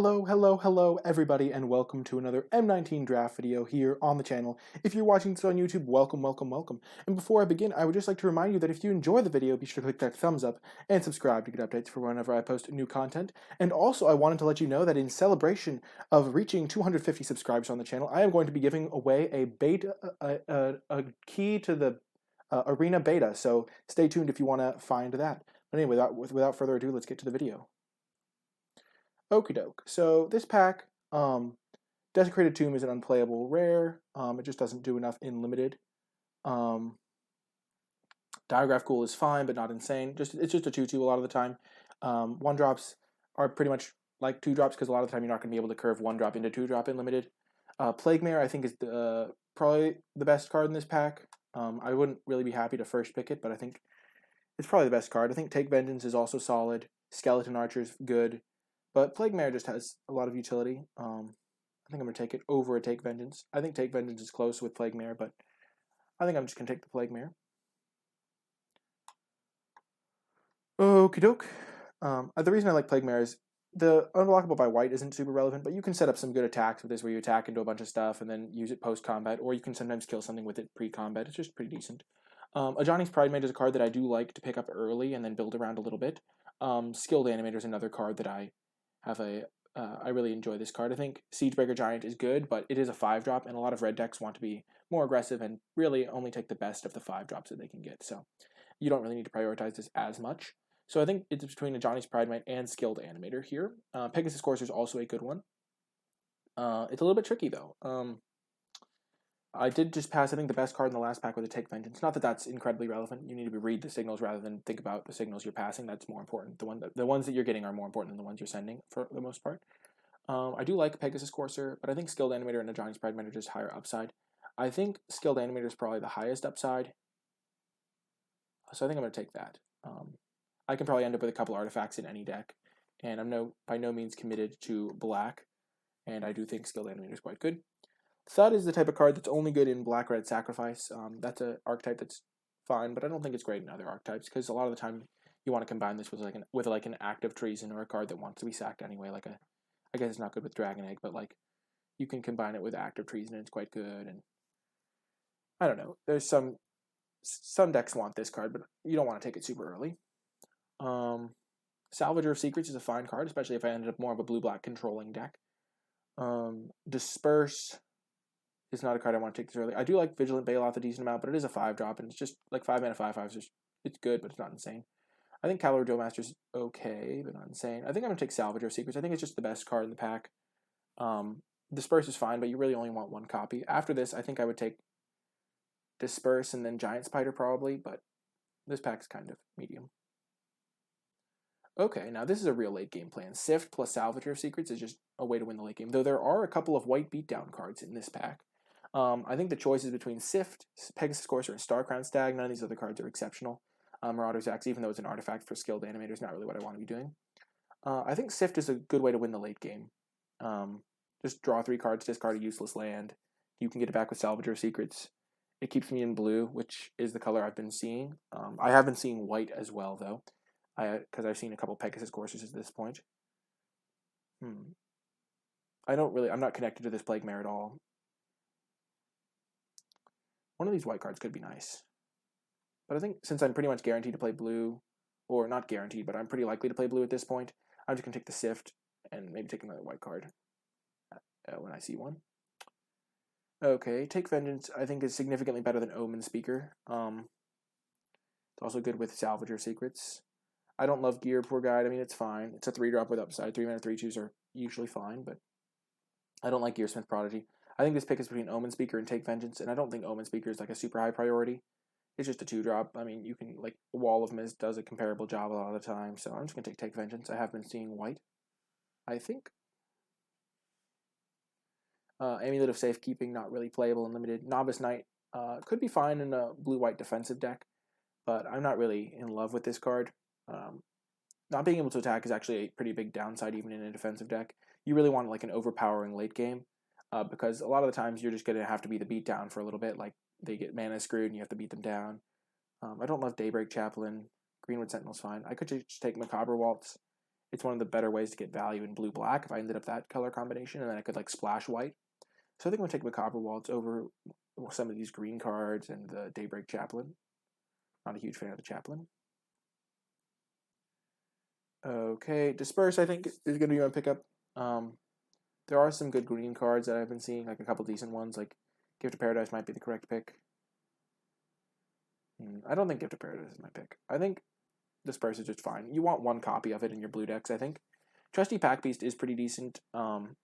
Hello, everybody, and welcome to another M19 draft video here on the channel. If you're watching this on YouTube, welcome. And before I begin, I would just like to remind you that if you enjoy the video, be sure to click that thumbs up and subscribe to get updates for whenever I post new content. And also, I wanted to let you know that in celebration of reaching 250 subscribers on the channel, I am going to be giving away a key to the arena beta, so stay tuned if you want to find that. But anyway, without further ado, let's get to the video. Okie doke. So this pack, Desecrated Tomb is an unplayable rare. It just doesn't do enough in limited. Diagraph Ghoul is fine, but not insane. It's just a 2/2 a lot of the time. 1-drops are pretty much like 2-drops because a lot of the time you're not going to be able to curve 1-drop into 2-drop in limited. Plague Mare I think is probably the best card in this pack. I wouldn't really be happy to first pick it, but I think it's probably the best card. I think Take Vengeance is also solid. Skeleton Archer's good. But Plague Mare just has a lot of utility. I think I'm going to take it over a Take Vengeance. I think Take Vengeance is close with Plague Mare, but I think I'm just going to take the Plague Mare. Okie doke. The reason I like Plague Mare is the unblockable by white isn't super relevant, but you can set up some good attacks with this where you attack into a bunch of stuff and then use it post-combat, or you can sometimes kill something with it pre-combat. It's just pretty decent. Ajani's Pridemate is a card that I do like to pick up early and then build around a little bit. Skilled Animator is another card that I really enjoy this card. I think Siegebreaker Giant is good, but it is a 5-drop, and a lot of red decks want to be more aggressive and really only take the best of the 5-drops that they can get. So you don't really need to prioritize this as much. So I think it's between a Johnny's Pridemate and Skilled Animator here. Pegasus Courser is also a good one. It's a little bit tricky though. I did just pass, I think, the best card in the last pack with a Take Vengeance. Not that that's incredibly relevant. You need to read the signals rather than think about the signals you're passing. That's more important. The ones that you're getting are more important than the ones you're sending for the most part. I do like Pegasus Courser, but I think Skilled Animator and a Johnny's Pridemate are just higher upside. I think Skilled Animator is probably the highest upside, so I think I'm going to take that. I can probably end up with a couple artifacts in any deck, and I'm by no means committed to black, and I do think Skilled Animator is quite good. Thud is the type of card that's only good in Black-Red Sacrifice. That's an archetype that's fine, but I don't think it's great in other archetypes, because a lot of the time you want to combine this with an Act of Treason or a card that wants to be sacked anyway. I guess it's not good with Dragon Egg, but you can combine it with Act of Treason and it's quite good. And I don't know. There's some decks want this card, but you don't want to take it super early. Salvager of Secrets is a fine card, especially if I ended up more of a blue-black controlling deck. Disperse is not a card I want to take this early. I do like Vigilant Bailoff a decent amount, but it is a 5-drop, and it's just like 5 mana 5/5s. It's good, but it's not insane. I think Cavalry Duelmaster is okay, but not insane. I think I'm going to take Salvager of Secrets. I think it's just the best card in the pack. Disperse is fine, but you really only want one copy. After this, I think I would take Disperse and then Giant Spider probably, but this pack's kind of medium. Okay, now this is a real late game plan. Sift plus Salvager of Secrets is just a way to win the late game, though there are a couple of white beatdown cards in this pack. I think the choice is between Sift, Pegasus Courser, and Starcrown Stag. None of these other cards are exceptional. Marauder's Axe, even though it's an artifact for Skilled Animator, is not really what I want to be doing. I think Sift is a good way to win the late game. Just draw 3 cards, discard a useless land. You can get it back with Salvager of Secrets. It keeps me in blue, which is the color I've been seeing. I have been seeing white as well, though, because I've seen a couple Pegasus Coursers at this point. I'm not connected to this Plague Mare at all. One of these white cards could be nice. But I think since I'm pretty much guaranteed to play blue, or not guaranteed, but I'm pretty likely to play blue at this point, I'm just going to take the Sift and maybe take another white card when I see one. Okay, Take Vengeance I think is significantly better than Omen Speaker. It's also good with Salvager Secrets. I don't love Gear, poor guide. I mean, it's fine. It's a 3-drop with upside. 3 mana 3/2s are usually fine, but I don't like Gearsmith Prodigy. I think this pick is between Omen Speaker and Take Vengeance, and I don't think Omen Speaker is like a super high priority. It's just a 2-drop. I mean, you can, Wall of Mist does a comparable job a lot of the time, so I'm just going to take Vengeance. I have been seeing white, I think. Amulet of Safekeeping, not really playable in limited. Novice Knight could be fine in a blue-white defensive deck, but I'm not really in love with this card. Not being able to attack is actually a pretty big downside even in a defensive deck. You really want an overpowering late game, because a lot of the times you're just going to have to be the beatdown for a little bit, they get mana screwed and you have to beat them down. I don't love Daybreak Chaplain. Greenwood Sentinel's fine. I could just take Macabre Waltz It's one of the better ways to get value in blue-black if I ended up that color combination, and then I could like splash white. So I think I'm going to take Macabre Waltz over some of these green cards and the Daybreak Chaplain. Not a huge fan of the Chaplain. Okay, Disperse I think is going to be my pickup. There are some good green cards that I've been seeing, like a couple decent ones, like Gift of Paradise might be the correct pick. I don't think Gift of Paradise is my pick. I think Disperse is just fine. You want one copy of it in your blue decks, I think. Trusty Pack Beast is pretty decent,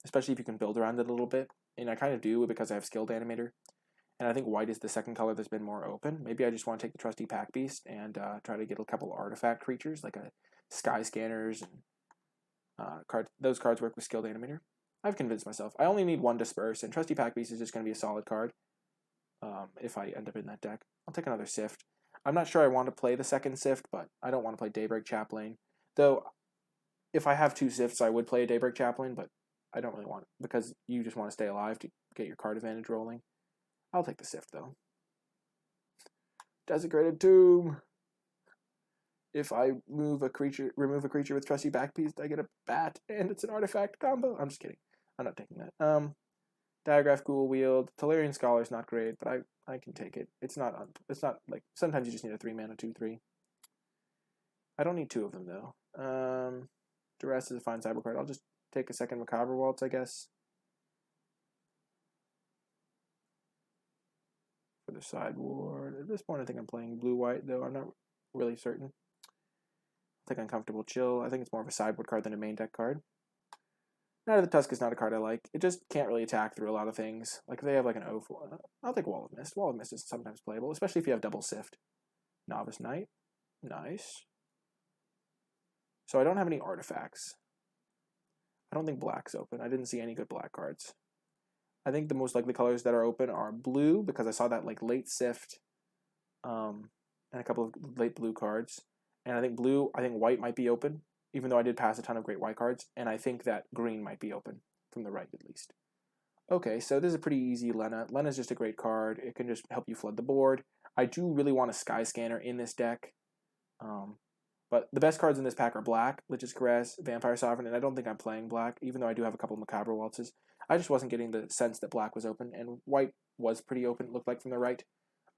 especially if you can build around it a little bit. And I kind of do because I have Skilled Animator. And I think white is the second color that's been more open. Maybe I just want to take the Trusty Pack Beast and try to get a couple artifact creatures, like a Sky Scanners. And those cards work with Skilled Animator. I've convinced myself. I only need one Disperse, and Trusty Pack Beast is just going to be a solid card if I end up in that deck. I'll take another Sift. I'm not sure I want to play the second Sift, but I don't want to play Daybreak Chaplain. Though, if I have two Sifts, I would play a Daybreak Chaplain, but I don't really want it, because you just want to stay alive to get your card advantage rolling. I'll take the Sift, though. Desecrated Tomb. If I remove a creature with Trusty Pack Beast, I get a bat, and it's an artifact combo. I'm just kidding. I'm not taking that. Diagraph Ghoul Wield. Tolarian Scholar is not great, but I can take it. It's not like, sometimes you just need a 3-mana 2/3. I don't need two of them, though. Duress is a fine cyber card. I'll just take a second Macabre Waltz, I guess. For the sideboard. At this point, I think I'm playing blue-white, though I'm not really certain. I think Uncomfortable Chill. I think it's more of a sideboard card than a main deck card. Knight of the Tusk is not a card I like. It just can't really attack through a lot of things. Like, if they have like an 0/4, I'll take Wall of Mist. Wall of Mist is sometimes playable, especially if you have double Sift. Novice Knight. Nice. So I don't have any artifacts. I don't think black's open. I didn't see any good black cards. I think the most likely colors that are open are blue, because I saw that like late Sift, and a couple of late blue cards. And I think white might be open, even though I did pass a ton of great white cards. And I think that green might be open, from the right at least. Okay, so this is a pretty easy Lena. Lena's just a great card. It can just help you flood the board. I do really want a Sky Scanner in this deck. But the best cards in this pack are black, Lich's Caress, Vampire Sovereign, and I don't think I'm playing black, even though I do have a couple of Macabre Waltzes. I just wasn't getting the sense that black was open, and white was pretty open, it looked like, from the right.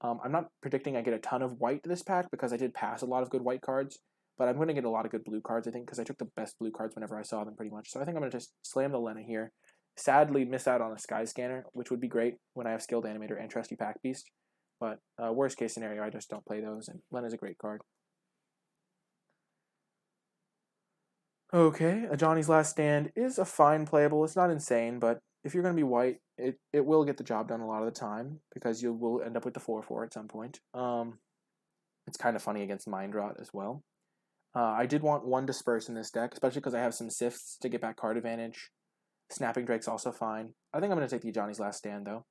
I'm not predicting I get a ton of white this pack, because I did pass a lot of good white cards, but I'm going to get a lot of good blue cards, I think, because I took the best blue cards whenever I saw them, pretty much. So I think I'm going to just slam the Lena here. Sadly, miss out on a Sky Scanner, which would be great when I have Skilled Animator and Trusty Pack Beast. But worst case scenario, I just don't play those, and Lena's a great card. Okay, a Johnny's Last Stand is a fine playable. It's not insane, but if you're going to be white, it will get the job done a lot of the time, because you will end up with the 4/4 at some point. It's kind of funny against Mind Rot as well. I did want one Disperse in this deck, especially because I have some Sifts to get back card advantage. Snapping Drake's also fine. I think I'm going to take the Johnny's Last Stand, though.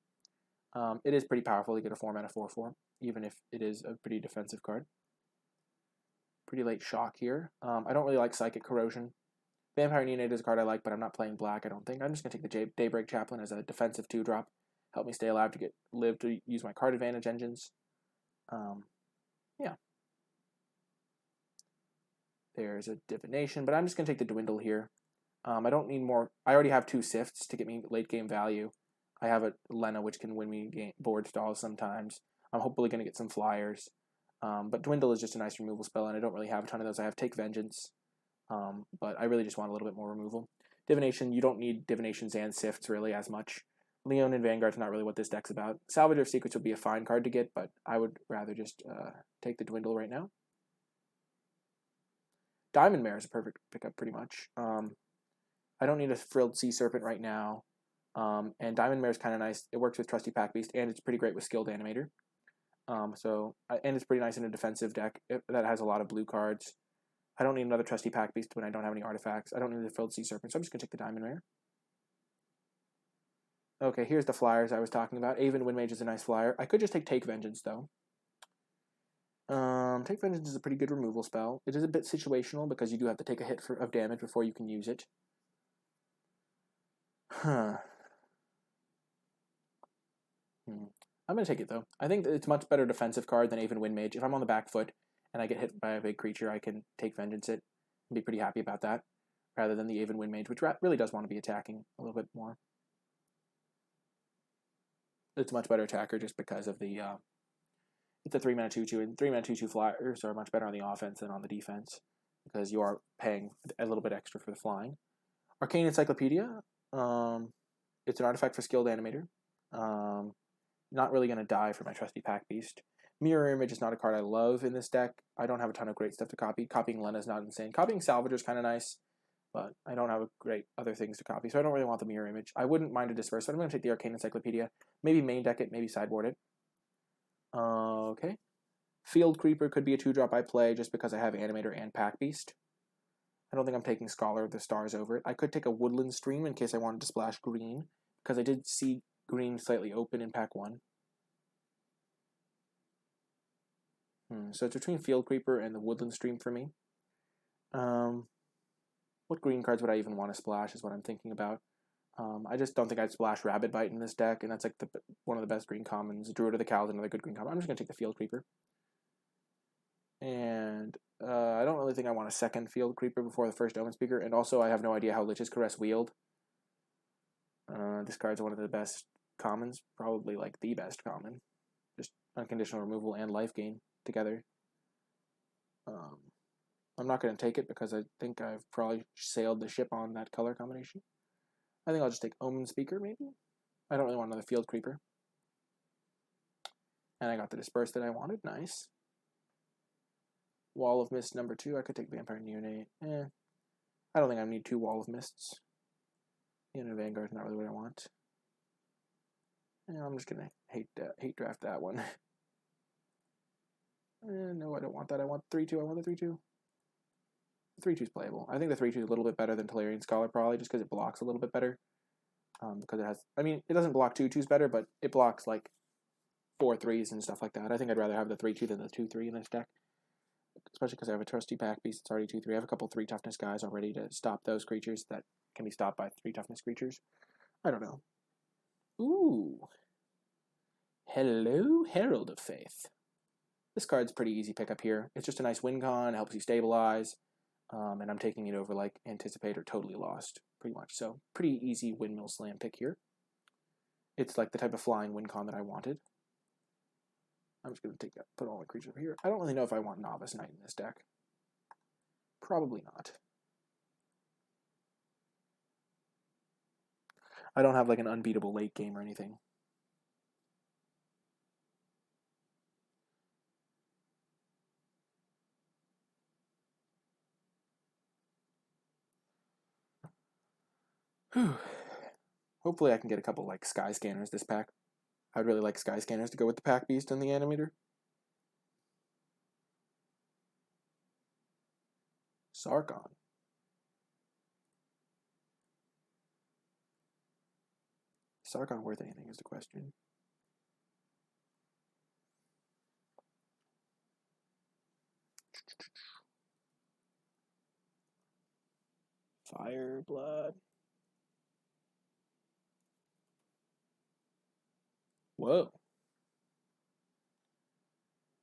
It is pretty powerful to get a 4-mana 4/4, even if it is a pretty defensive card. Pretty late Shock here. I don't really like Psychic Corrosion. Vampire Neonate is a card I like, but I'm not playing black, I don't think. I'm just going to take the Daybreak Chaplain as a defensive 2-drop. Help me stay alive to live to use my card advantage engines. Yeah. There's a Divination, but I'm just going to take the Dwindle here. I don't need more. I already have 2 Sifts to get me late game value. I have a Lena, which can win me board stalls sometimes. I'm hopefully going to get some flyers. But Dwindle is just a nice removal spell, and I don't really have a ton of those. I have Take Vengeance, but I really just want a little bit more removal. Divination, you don't need Divinations and Sifts really as much. Leon and Vanguard's not really what this deck's about. Salvager of Secrets would be a fine card to get, but I would rather just take the Dwindle right now. Diamond Mare is a perfect pickup, pretty much. I don't need a Frilled Sea Serpent right now, and Diamond Mare is kind of nice. It works with Trusty Pack Beast, and it's pretty great with Skilled Animator. And it's pretty nice in a defensive deck that has a lot of blue cards. I don't need another Trusty Pack Beast when I don't have any artifacts. I don't need the Frilled Sea Serpent, so I'm just going to take the Diamond Mare. Okay, here's the flyers I was talking about. Aven Windmage is a nice flyer. I could just take Vengeance, though. Take Vengeance is a pretty good removal spell. It is a bit situational, because you do have to take a hit of damage before you can use it. I'm going to take it, though. I think that it's a much better defensive card than Aven Windmage. If I'm on the back foot and I get hit by a big creature, I can take Vengeance it and be pretty happy about that. rather than the Aven Wind Mage, which really does want to be attacking a little bit more. It's a much better attacker just because of the it's a 3-mana 2/2, and 3-mana 2/2 flyers are much better on the offense than on the defense because you are paying a little bit extra for the flying. Arcane Encyclopedia. It's an artifact for skilled animator. Not really going to die for my trusty Pack Beast. Mirror Image is not a card I love in this deck. I don't have a ton of great stuff to copy. Copying Lena is not insane. Copying Salvager is kind of nice, but I don't have great other things to copy, so I don't really want the Mirror Image. I wouldn't mind a Disperse, so I'm going to take the Arcane Encyclopedia. Maybe main deck it, maybe sideboard it. Okay. Field Creeper could be a 2-drop I play just because I have Animator and Pack Beast. I don't think I'm taking Scholar of the Stars over it. I could take a Woodland Stream in case I wanted to splash green, because I did see green slightly open in pack 1. So it's between Field Creeper and the Woodland Stream for me. What green cards would I even want to splash is what I'm thinking about. I just don't think I'd splash Rabid Bite in this deck, and that's like one of the best green commons. Druid of the Cowl is another good green common. I'm just going to take the Field Creeper. And I don't really think I want a second Field Creeper before the first Omen Speaker, and also I have no idea how Lich's Caress wield. This card's one of the best commons, probably like the best common. Just unconditional removal and life gain together. I'm not going to take it because I think I've probably sailed the ship on that color combination. I think I'll just take Omen Speaker, maybe? I don't really want another Field Creeper. And I got the Disperse that I wanted. Nice. Wall of Mist number 2. I could take Vampire Neonate. I don't think I need 2 Wall of Mists. Vanguard's not really what I want. And I'm just going to hate draft that one. No, I don't want that. I want 3/2. I want the 3/2. 3/2 is playable. I think the 3/2 is a little bit better than Tolarian Scholar, probably, just because it blocks a little bit better. Because it has, I mean, it doesn't block 2/2s better, but it blocks like 4/3s and stuff like that. I think I'd rather have the 3/2 than the 2/3 in this deck. Especially because I have a trusty Pack Beast. It's already 2/3. I have a couple 3 toughness guys already to stop those creatures that can be stopped by 3 toughness creatures. I don't know. Ooh. Hello, Herald of Faith. This card's pretty easy pickup here. It's just a nice win con, helps you stabilize, and I'm taking it over like Anticipate or Totally Lost, pretty much. So pretty easy Windmill Slam pick here. It's like the type of flying win con that I wanted. I'm just going to put all my creatures over here. I don't really know if I want Novice Knight in this deck. Probably not. I don't have like an unbeatable late game or anything. Hopefully I can get a couple like Sky Scanners this pack. I'd really like Sky Scanners to go with the Pack Beast and the Animator. Sarkon. Sarkon worth anything is the question. Fireblood. Whoa.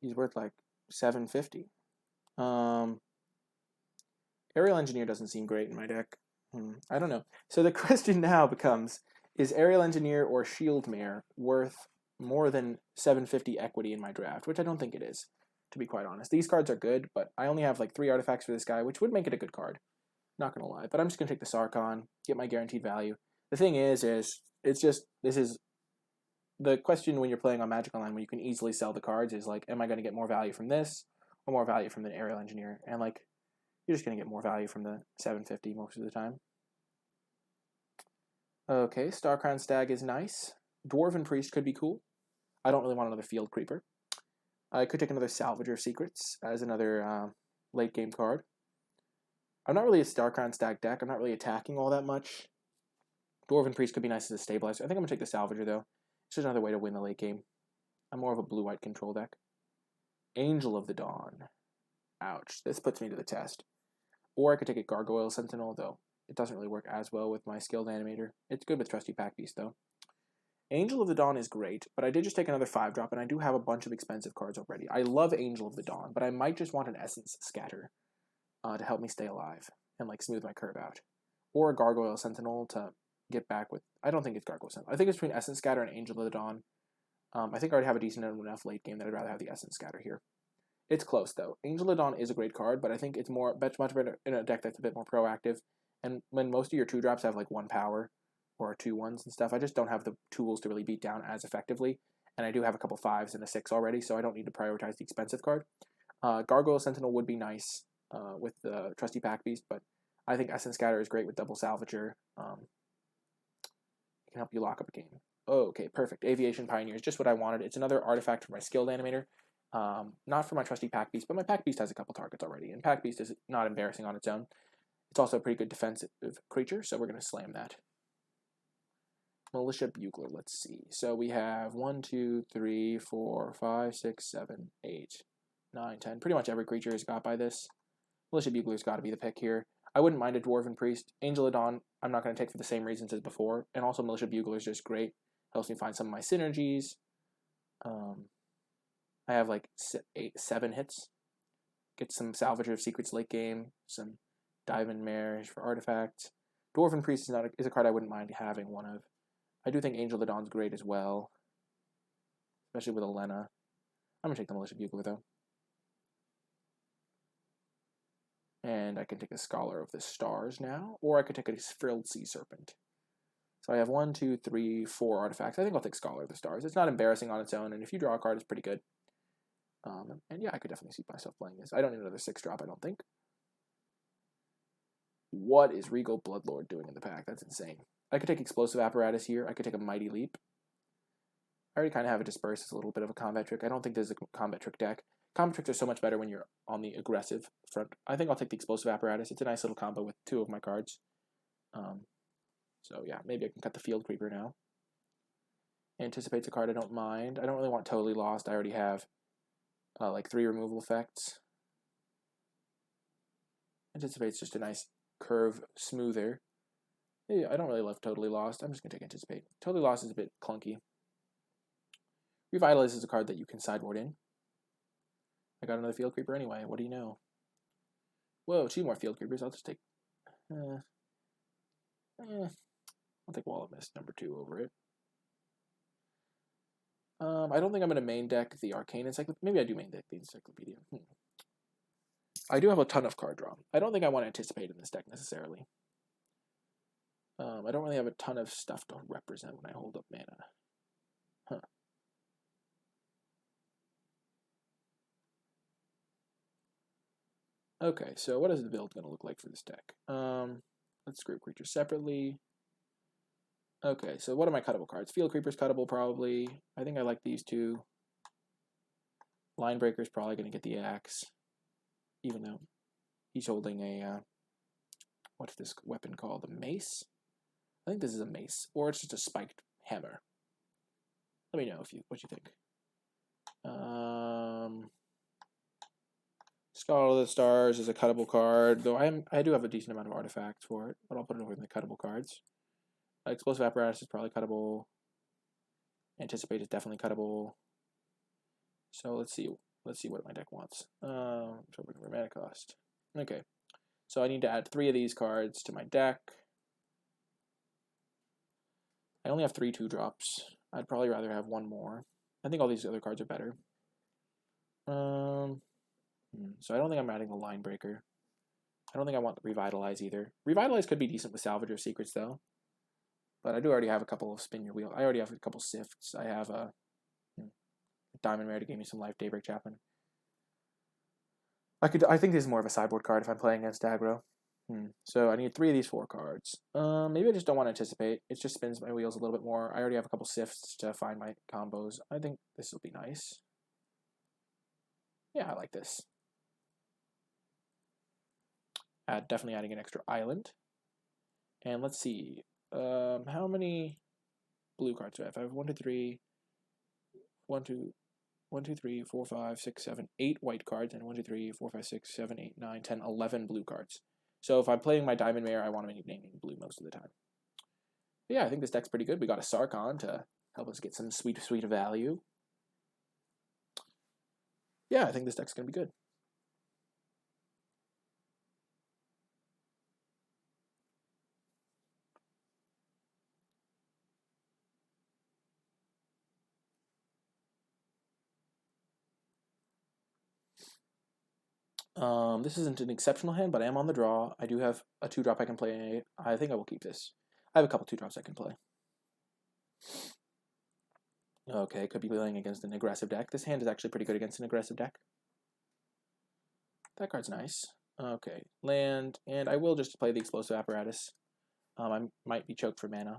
He's worth like $750. Aerial Engineer doesn't seem great in my deck. I don't know. So the question now becomes, is Aerial Engineer or Shield Mare worth more than $750 equity in my draft? Which I don't think it is, to be quite honest. These cards are good, but I only have like 3 artifacts for this guy, which would make it a good card. Not going to lie. But I'm just going to take the Sarkon, get my guaranteed value. The thing is it's just, this is the question when you're playing on Magic Online, when you can easily sell the cards, is like, am I going to get more value from this or more value from the Aerial Engineer? And like, you're just going to get more value from the $750 most of the time. Okay, Starcrown Stag is nice. Dwarven Priest could be cool. I don't really want another Field Creeper. I could take another Salvager of Secrets as another late game card. I'm not really a Starcrown Stag deck. I'm not really attacking all that much. Dwarven Priest could be nice as a stabilizer. I think I'm going to take the Salvager, though. It's just another way to win the late game. I'm more of a blue-white control deck. Angel of the Dawn. Ouch. This puts me to the test. Or I could take a Gargoyle Sentinel, though it doesn't really work as well with my skilled animator. It's good with Trusty Pack Beast, though. Angel of the Dawn is great, but I did just take another 5-drop, and I do have a bunch of expensive cards already. I love Angel of the Dawn, but I might just want an Essence Scatter to help me stay alive. and like smooth my curve out. Or a Gargoyle Sentinel to get back with. I don't think it's Gargoyle Sentinel. I think it's between Essence Scatter and Angel of the Dawn. I think I already have a decent enough late game that I'd rather have the Essence Scatter here. It's close though. Angel of the Dawn is a great card, but I think it's much better in a deck that's a bit more proactive. And when most of your 2-drops have like 1 power or 2 1s and stuff, I just don't have the tools to really beat down as effectively. And I do have a couple 5s and a 6 already, so I don't need to prioritize the expensive card. Gargoyle Sentinel would be nice with the Trusty Pack Beast, but I think Essence Scatter is great with Double Salvager. It can help you lock up a game. Oh, okay, perfect. Aviation Pioneer is just what I wanted. It's another artifact for my skilled animator. Not for my Trusty Pack Beast, but my Pack Beast has a couple targets already, and Pack Beast is not embarrassing on its own. It's also a pretty good defensive creature, so we're going to slam that. Militia Bugler, let's see. So we have 1, 2, 3, 4, 5, 6, 7, 8, 9, 10. Pretty much every creature is got by this. Militia Bugler's got to be the pick here. I wouldn't mind a Dwarven Priest. Angel of Dawn, I'm not going to take for the same reasons as before. And also Militia Bugler is just great. Helps me find some of my synergies. I have like 7 hits. Get some Salvager of Secrets late game. Some Diamond Mare for artifacts. Dwarven Priest is a card I wouldn't mind having one of. I do think Angel of the Dawn's great as well. Especially with Elena. I'm going to take the Militia Bugler though. And I can take a Scholar of the Stars now, or I could take a Frilled Sea Serpent. So I have 1, 2, 3, 4 artifacts. I think I'll take Scholar of the Stars. It's not embarrassing on its own, and if you draw a card, it's pretty good. And yeah, I could definitely see myself playing this. I don't need another 6-drop, I don't think. What is Regal Bloodlord doing in the pack? That's insane. I could take Explosive Apparatus here. I could take a Mighty Leap. I already kind of have a Disperse. It's a little bit of a combat trick. I don't think there's a combat trick deck. Combat tricks are so much better when you're on the aggressive front. I think I'll take the Explosive Apparatus. It's a nice little combo with 2 of my cards. So yeah, maybe I can cut the Field Creeper now. Anticipates a card I don't mind. I don't really want Totally Lost. I already have like 3 removal effects. Anticipate's just a nice curve smoother. Yeah, I don't really love Totally Lost. I'm just going to take Anticipate. Totally Lost is a bit clunky. Revitalize is a card that you can sideboard in. I got another Field Creeper anyway. What do you know? Whoa, 2 more Field Creepers. I'll just take... I'll take Wall of Mist number 2 over it. I don't think I'm going to main deck the Arcane Encyclopedia. Maybe I do main deck the Encyclopedia. I do have a ton of card draw. I don't think I want to Anticipate in this deck necessarily. I don't really have a ton of stuff to represent when I hold up mana. Huh. Okay, so what is the build going to look like for this deck? Let's group creatures separately. Okay, so what are my cuttable cards? Field Creeper's cuttable, probably. I think I like these 2. Linebreaker's probably going to get the axe, even though he's holding a, what's this weapon called? A mace? I think this is a mace, or it's just a spiked hammer. Let me know what you think. Scholar of the Stars is a cuttable card, though I do have a decent amount of artifacts for it, but I'll put it over in the cuttable cards. Explosive Apparatus is probably cuttable. Anticipate is definitely cuttable. So let's see what my deck wants. So we're mana cost. Okay, so I need to add 3 of these cards to my deck. I only have 3 2-drops. I'd probably rather have 1 more. I think all these other cards are better. So I don't think I'm adding the Linebreaker. I don't think I want Revitalize either. Revitalize could be decent with Salvager of Secrets though. But I do already have a couple of Spin Your Wheel. I already have a couple Sifts. I have a Diamond Mare to give me some life, Daybreak Chaplain. I think this is more of a sideboard card if I'm playing against aggro. So I need 3 of these 4 cards. Maybe I just don't want to Anticipate. It just spins my wheels a little bit more. I already have a couple Sifts to find my combos. I think this will be nice. Yeah, I like this. Definitely adding an extra island. And let's see. How many blue cards do I have? I have 1, 2, 3, 4, 5, 6, 7, 8 white cards, and 1, 2, 3, 4, 5, 6, 7, 8, 9, 10, 11 blue cards. So if I'm playing my Diamond Mare, I want to be naming blue most of the time. But yeah, I think this deck's pretty good. We got a Sarkhan to help us get some sweet value. Yeah, I think this deck's going to be good. This isn't an exceptional hand, but I am on the draw. I do have a 2-drop I can play. I think I will keep this. I have a couple 2-drops I can play. Okay, could be playing against an aggressive deck. This hand is actually pretty good against an aggressive deck. That card's nice. Okay, land, and I will just play the explosive apparatus. I might be choked for mana,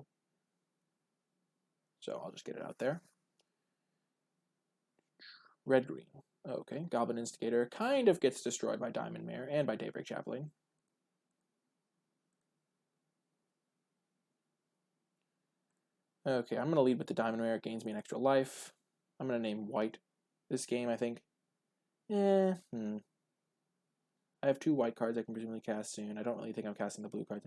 so I'll just get it out there. Red-green. Okay, Goblin Instigator kind of gets destroyed by Diamond Mare and by Daybreak Chaplain. Okay, I'm going to lead with the Diamond Mare. It gains me an extra life. I'm going to name white this game, I think. I have 2 white cards I can presumably cast soon. I don't really think I'm casting the blue cards.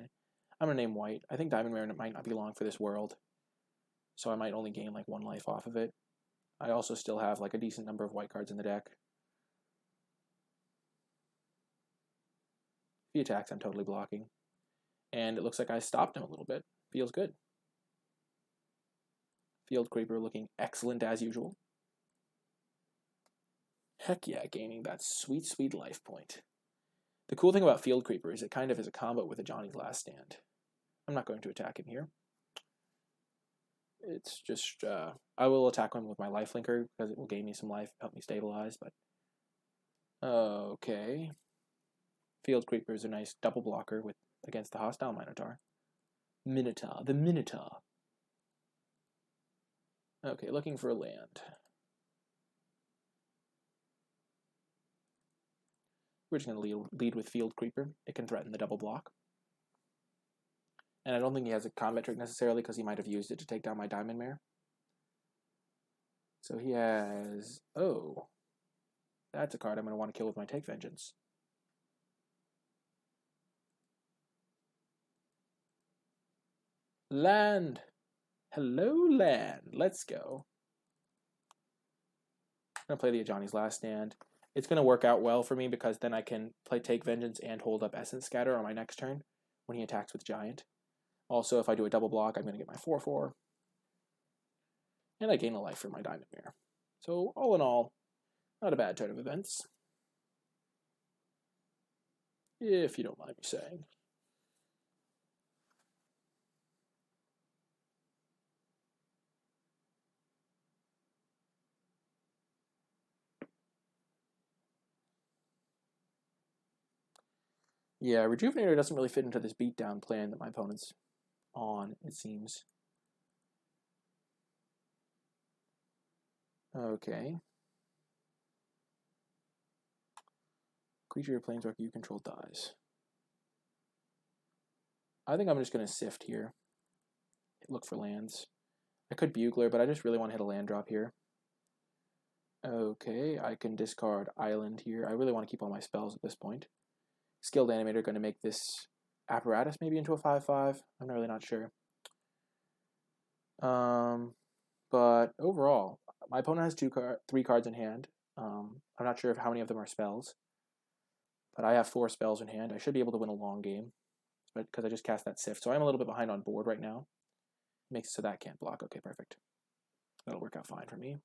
I'm going to name white. I think Diamond Mare might not be long for this world, so I might only gain like 1 life off of it. I also still have like a decent number of white cards in the deck. If he attacks, I'm totally blocking. And it looks like I stopped him a little bit. Feels good. Field Creeper looking excellent as usual. Heck yeah, gaining that sweet, sweet life point. The cool thing about Field Creeper is it kind of is a combo with a Johnny's Last Stand. I'm not going to attack him here. It's just, I will attack him with my lifelinker because it will gain me some life, help me stabilize, but... Okay. Field Creeper is a nice double blocker against the hostile Minotaur. The Minotaur. Okay, looking for a land. We're just going to lead with Field Creeper. It can threaten the double block. And I don't think he has a combat trick necessarily because he might have used it to take down my Diamond Mare. So he has... Oh. That's a card I'm going to want to kill with my Take Vengeance. Land! Hello, land! Let's go. I'm going to play the Johnny's Last Stand. It's going to work out well for me because then I can play Take Vengeance and hold up Essence Scatter on my next turn when he attacks with Giant. Also, if I do a double block, I'm going to get my 4/4. And I gain a life for my Diamond Mare. So, all in all, not a bad turn of events. If you don't mind me saying. Yeah, Rejuvenator doesn't really fit into this beatdown plan that my opponent's on, it seems. Okay. Creature or planeswalker you control dies. I think I'm just going to sift here. Look for lands. I could Bugler, but I just really want to hit a land drop here. Okay, I can discard Island here. I really want to keep all my spells at this point. Skilled Animator going to make this apparatus maybe into a 5/5. I'm really not sure. But overall, my opponent has 3 cards in hand. I'm not sure how many of them are spells, but I have 4 spells in hand. I should be able to win a long game, because I just cast that Sift. So I'm a little bit behind on board right now. Makes it so that can't block. Okay, perfect. That'll work out fine for me.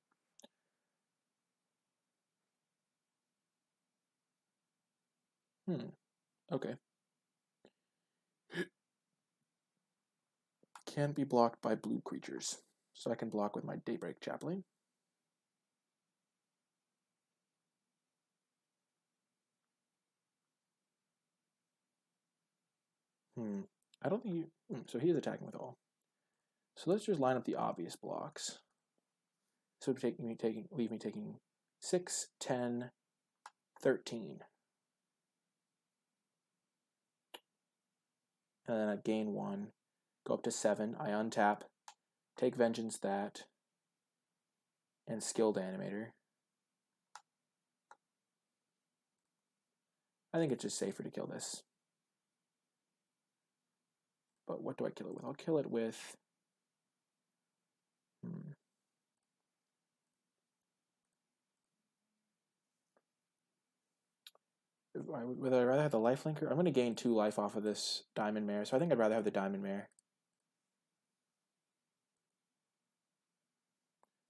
Okay. Can't be blocked by blue creatures. So I can block with my Daybreak Chaplain. I don't think so he is attacking with all. So let's just line up the obvious blocks. So it would leave me taking 6, 10, 13. And then I gain 1, go up to 7. I untap, take Vengeance that, and Skilled Animator. I think it's just safer to kill this. But what do I kill it with? I'll kill it with... Would I rather have the lifelinker? I'm going to gain 2 life off of this Diamond Mare, so I think I'd rather have the Diamond Mare.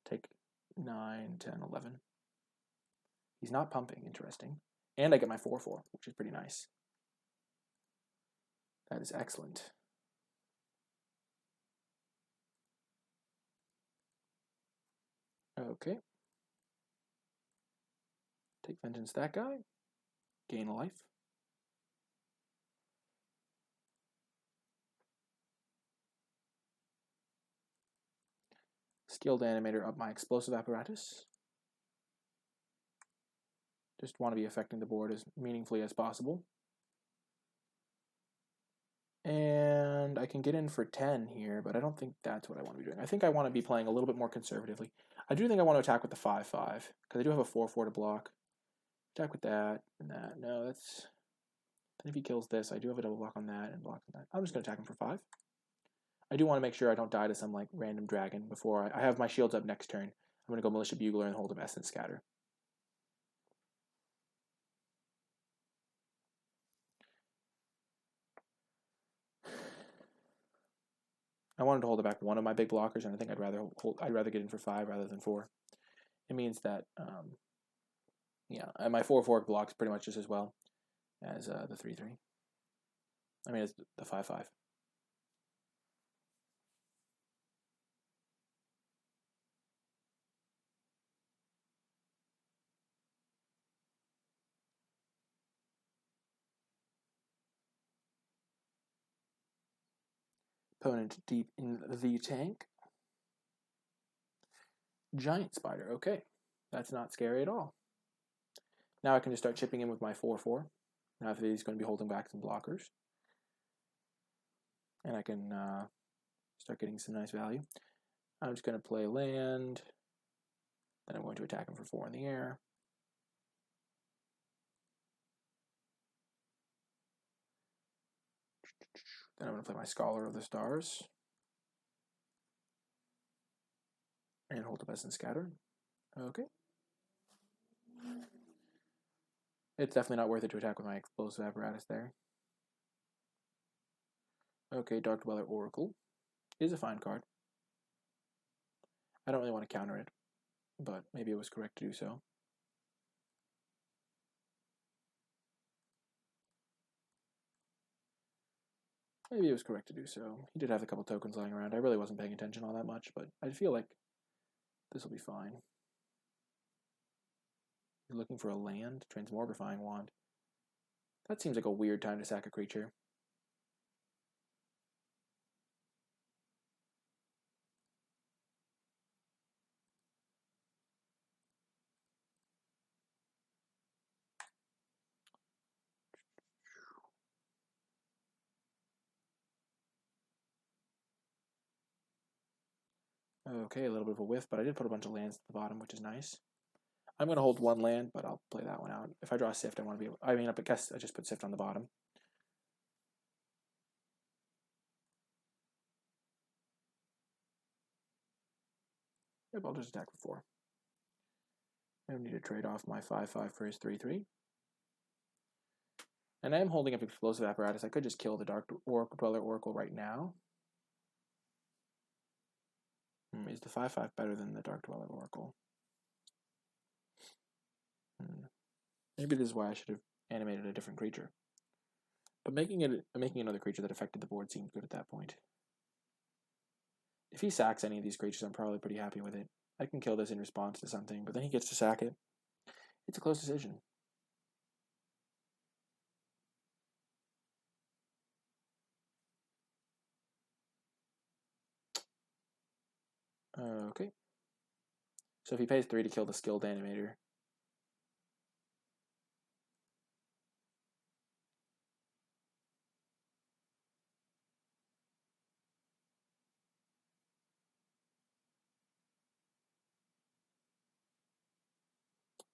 Take 9, 10, 11. He's not pumping, interesting. And I get my 4/4, which is pretty nice. That is excellent. Okay. Take vengeance that guy. Gain a life. Skilled animator up my explosive apparatus. Just want to be affecting the board as meaningfully as possible. And I can get in for 10 here, but I don't think that's what I want to be doing. I think I want to be playing a little bit more conservatively. I do think I want to attack with the 5/5, because I do have a 4/4 to block. Attack with that and that. No, that's... Then if he kills this, I do have a double block on that and block on that. I'm just going to attack him for 5. I do want to make sure I don't die to some like random dragon before I have my shields up next turn. I'm going to go Militia Bugler and hold of Essence Scatter. I wanted to hold back one of my big blockers, and I think I'd rather get in for 5 rather than 4. It means that, yeah, and my 4/4 blocks pretty much just as well as the 3/3. I mean, it's the 5/5. Opponent deep in the tank. Giant Spider, okay. That's not scary at all. Now I can just start chipping in with my 4/4. Now if he's going to be holding back some blockers. And I can start getting some nice value. I'm just going to play land. Then I'm going to attack him for 4 in the air. Then I'm going to play my Scholar of the Stars. And hold up Essence Scatter. Okay. It's definitely not worth it to attack with my explosive apparatus there. Okay, Dark Dweller Oracle is a fine card. I don't really want to counter it, but maybe it was correct to do so. Maybe it was correct to do so. He did have a couple tokens lying around. I really wasn't paying attention all that much, but I feel like this will be fine. You're looking for a land? Transmogrifying Wand. That seems like a weird time to sack a creature. Okay, a little bit of a whiff, but I did put a bunch of lands at the bottom, which is nice. I'm going to hold one land, but I'll play that one out. If I draw a Sift, I want to be able... I mean, I guess I just put Sift on the bottom. Yep, I'll just attack for 4. I don't need to trade off my 5/5 for his 3/3. And I am holding up Explosive Apparatus. I could just kill the Dark Dweller Oracle right now. Is the 5/5 better than the Dark Dweller Oracle? Maybe this is why I should have animated a different creature. But making another creature that affected the board seemed good at that point. If he sacks any of these creatures, I'm probably pretty happy with it. I can kill this in response to something, but then he gets to sack it. It's a close decision. Okay. So if he pays 3 to kill the skilled animator,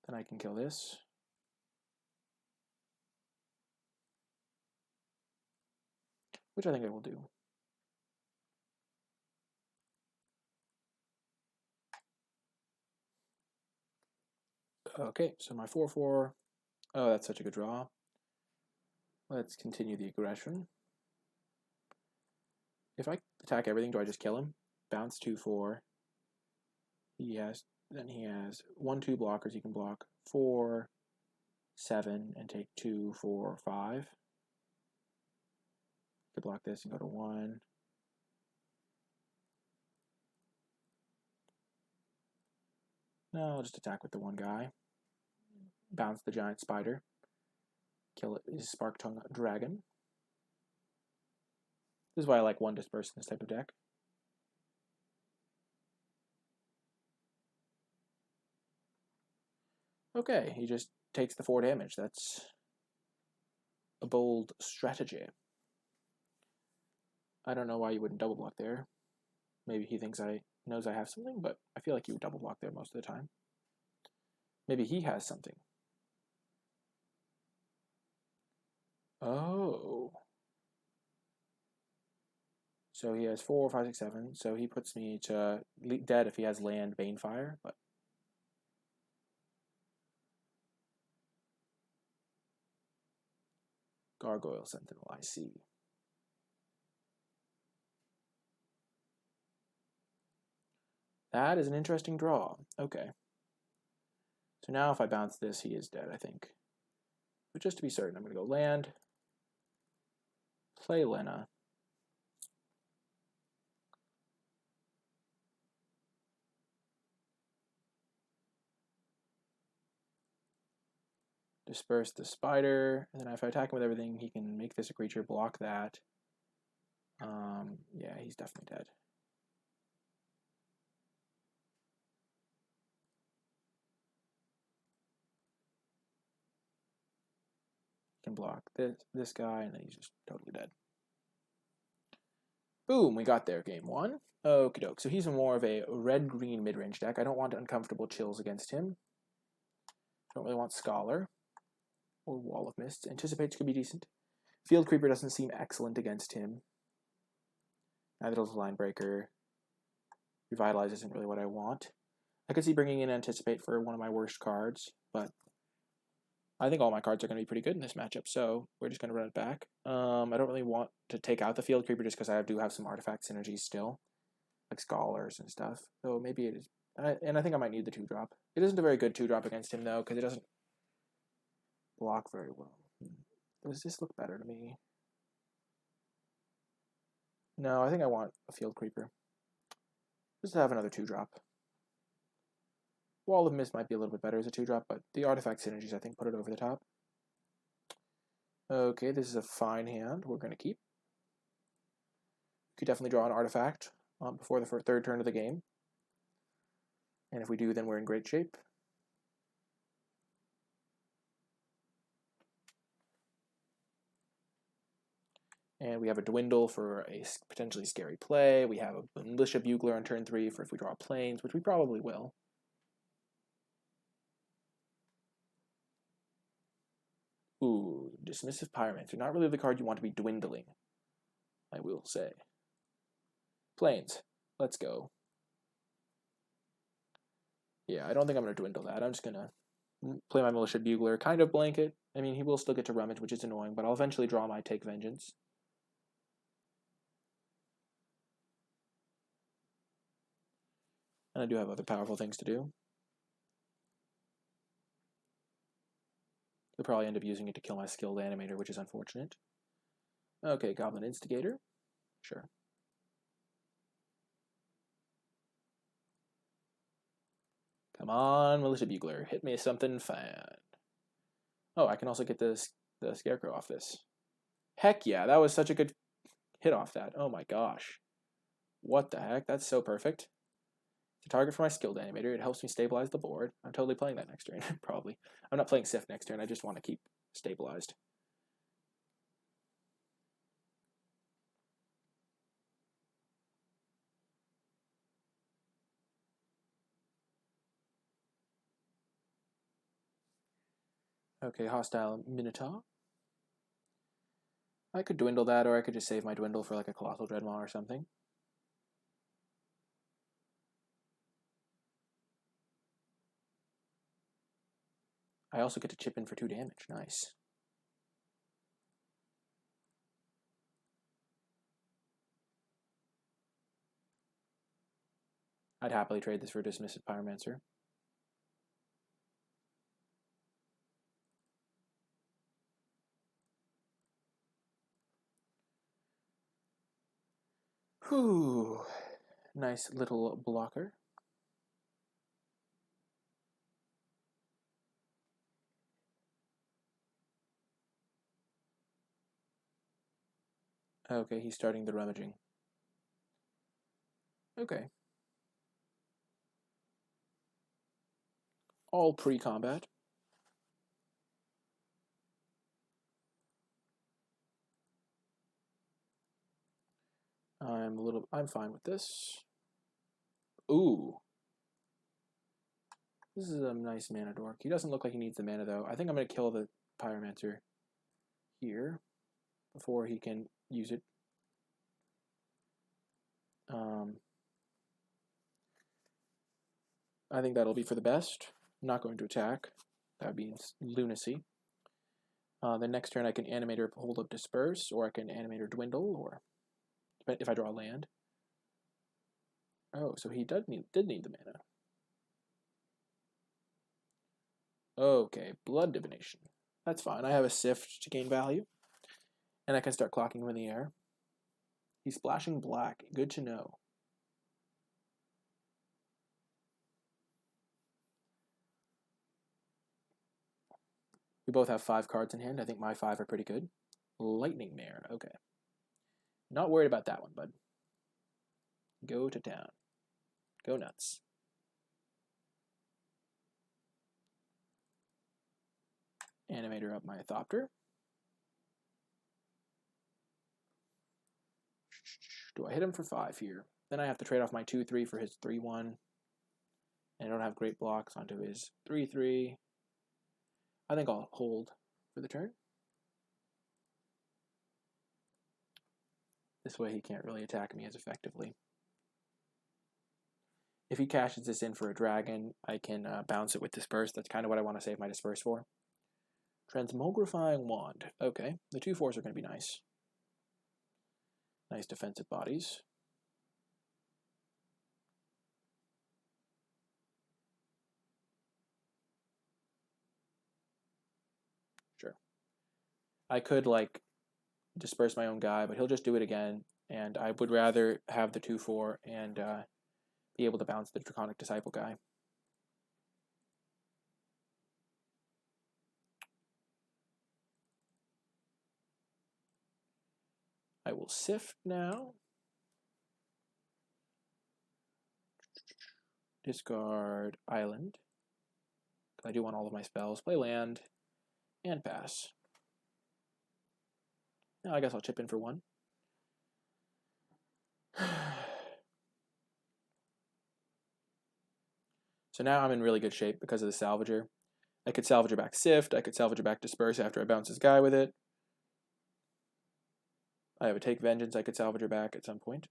then I can kill this. Which I think I will do. Okay, so my 4/4. Oh, that's such a good draw. Let's continue the aggression. If I attack everything, do I just kill him? Bounce 2/4. Then he has 1/2 blockers he can block. 4, 7 and take 2, 4, 5. Could block this and go to 1. No, I'll just attack with the one guy. Bounce the giant spider. Kill it, his Spark Tongue dragon. This is why I like 1 disperse in this type of deck. Okay, he just takes the 4 damage. That's a bold strategy. I don't know why you wouldn't double block there. Maybe he thinks knows I have something, but I feel like you would double block there most of the time. Maybe he has something. Oh. So he has 4, 5, 6, 7. So he puts me to dead if he has land Banefire, but Gargoyle Sentinel, I see. That is an interesting draw. Okay. So now if I bounce this, he is dead, I think. But just to be certain, I'm going to go land, play Lena. Disperse the spider, and then if I attack him with everything, he can make this a creature, block that. Yeah, he's definitely dead. Can block this guy, and then he's just totally dead. Boom, we got there, game 1. Okie doke. So he's more of a red-green mid-range deck. I don't want uncomfortable chills against him. Don't really want Scholar or Wall of Mist. Anticipates could be decent. Field Creeper doesn't seem excellent against him. Neither does Line Breaker. Revitalize isn't really what I want. I could see bringing in Anticipate for one of my worst cards, but I think all my cards are going to be pretty good in this matchup, so we're just going to run it back. I don't really want to take out the Field Creeper just because I do have some artifact synergies still, like Scholars and stuff. So maybe it is, and I think I might need the 2-drop. It isn't a very good 2-drop against him, though, because it doesn't block very well. Does this look better to me? No, I think I want a Field Creeper. Just to have another 2-drop. Wall of Mist might be a little bit better as a 2-drop, but the artifact synergies, I think, put it over the top. Okay, this is a fine hand. We're going to keep. Could definitely draw an artifact before the 3rd turn of the game. And if we do, then we're in great shape. And we have a Dwindle for a potentially scary play. We have a Militia Bugler on turn 3 for if we draw planes, which we probably will. Ooh, Dismissive Pyromancer. Not really the card you want to be dwindling, I will say. Planes. Let's go. Yeah, I don't think I'm going to dwindle that. I'm just going to play my Militia Bugler, kind of blanket. I mean, he will still get to Rummage, which is annoying, but I'll eventually draw my Take Vengeance. And I do have other powerful things to do. He'll probably end up using it to kill my skilled animator, which is unfortunate. Okay, Goblin Instigator. Sure. Come on, Militia Bugler. Hit me something fine. Oh, I can also get the Scarecrow off this. Heck yeah, that was such a good hit off that. Oh my gosh. What the heck? That's so perfect. It's a target for my skilled animator. It helps me stabilize the board. I'm totally playing that next turn, probably. I'm not playing Sif next turn. I just want to keep stabilized. Okay, hostile Minotaur. I could dwindle that, or I could just save my dwindle for like a Colossal Dreadmaw or something. I also get to chip in for 2 damage. Nice. I'd happily trade this for Dismissive Pyromancer. Whew. Nice little blocker. Okay, he's starting the rummaging. Okay. All pre-combat. I'm fine with this. Ooh. This is a nice mana dork. He doesn't look like he needs the mana though. I think I'm gonna kill the Pyromancer here before he can use it. I think that'll be for the best. I'm not going to attack. That would be lunacy. The next turn I can Animator Hold Up Disperse, or I can Animator Dwindle, or if I draw land. Oh, so he did need the mana. Okay, Blood Divination. That's fine. I have a Sift to gain value. And I can start clocking him in the air. He's splashing black. Good to know. We both have 5 cards in hand. I think my 5 are pretty good. Lightning Mare. Okay. Not worried about that one, bud. Go to town. Go nuts. Animator up my Thopter. Do I hit him for 5 here? Then I have to trade off my 2/3 for his 3/1. And I don't have great blocks onto his 3/3. I think I'll hold for the turn. This way he can't really attack me as effectively. If he cashes this in for a dragon, I can bounce it with Disperse. That's kind of what I want to save my Disperse for. Transmogrifying Wand. Okay, the 2/4s are going to be nice. Nice defensive bodies. Sure. I could, like, disperse my own guy, but he'll just do it again, and I would rather have the 2/4 and be able to bounce the Draconic Disciple guy. I will Sift now. Discard Island. I do want all of my spells. Play land and pass. Now I guess I'll chip in for 1. So now I'm in really good shape because of the Salvager. I could Salvager back Sift. I could Salvager back Disperse after I bounce this guy with it. I have a Take Vengeance I could Salvager back at some point.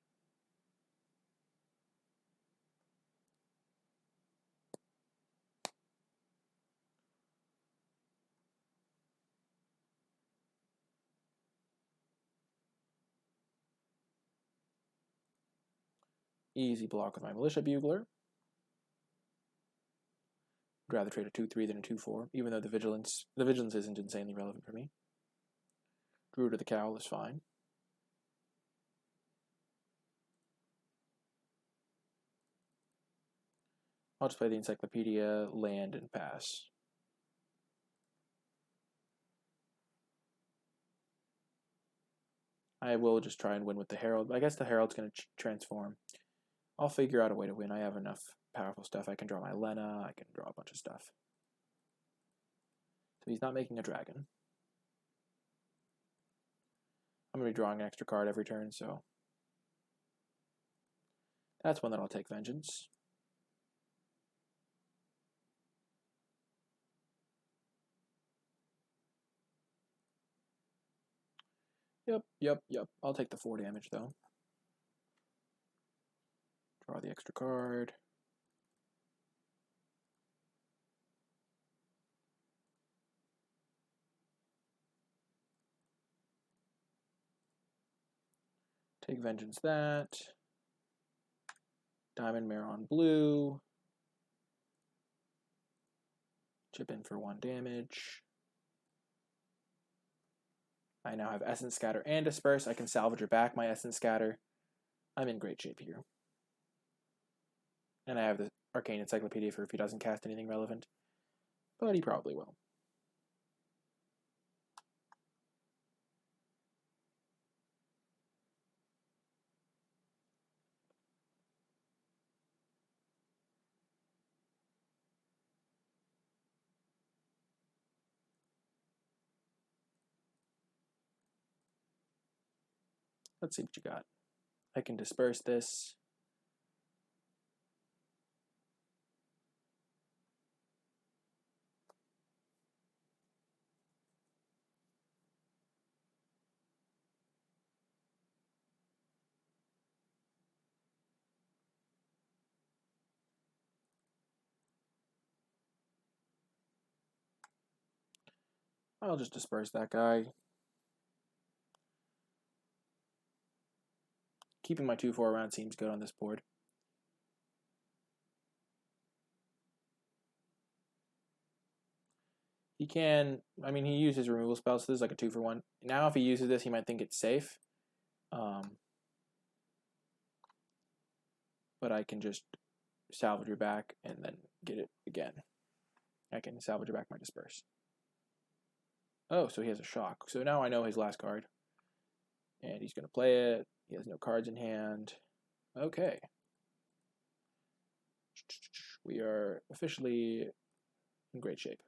Easy block with my Militia Bugler. I'd rather trade a 2/3 than a 2/4, even though the Vigilance isn't insanely relevant for me. Druid of the Cowl is fine. I'll just play the Encyclopedia, land, and pass. I will just try and win with the Herald. I guess the Herald's going to transform. I'll figure out a way to win. I have enough powerful stuff. I can draw my Lena. I can draw a bunch of stuff. So he's not making a dragon. I'm going to be drawing an extra card every turn, so that's one that I'll take Vengeance. Yep. I'll take the 4 damage, though. Draw the extra card. Take Vengeance that. Diamond Mare on blue. Chip in for 1 damage. I now have Essence Scatter and Disperse. I can Salvager back my Essence Scatter. I'm in great shape here. And I have the Arcane Encyclopedia for if he doesn't cast anything relevant. But he probably will. Let's see what you got. I can disperse this. I'll just disperse that guy. Keeping my 2-4 around seems good on this board. He can, I mean, he uses removal spells, so this is like a 2-for-1. Now if he uses this, he might think it's safe. But I can just salvage her back and then get it again. I can salvage her back my disperse. Oh, so he has a shock. So now I know his last card. And he's going to play it. He has no cards in hand. Okay. We are officially in great shape.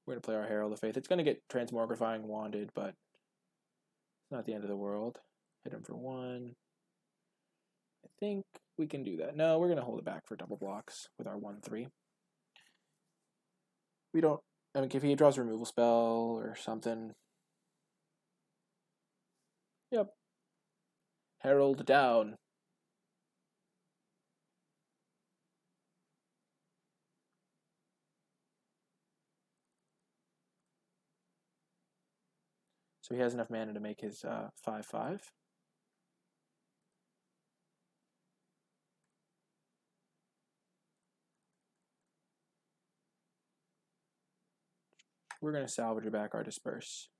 We're going to play our Herald of Faith. It's going to get Transmogrifying Wanded, but it's not the end of the world. Hit him for 1. I think we can do that. No, we're going to hold it back for double blocks with our 1-3. We don't, I mean, if he draws a removal spell or something. Yep. Herald down. So he has enough mana to make his 5-5. We're going to salvage back our disperse.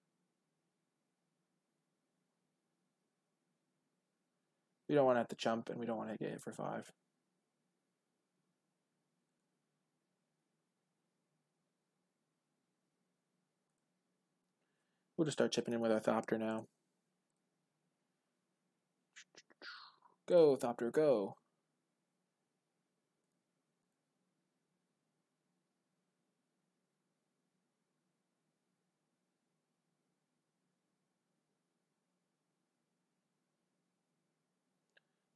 We don't want to have to chump, and we don't want to get it for 5. We'll just start chipping in with our Thopter now. Go, Thopter, go.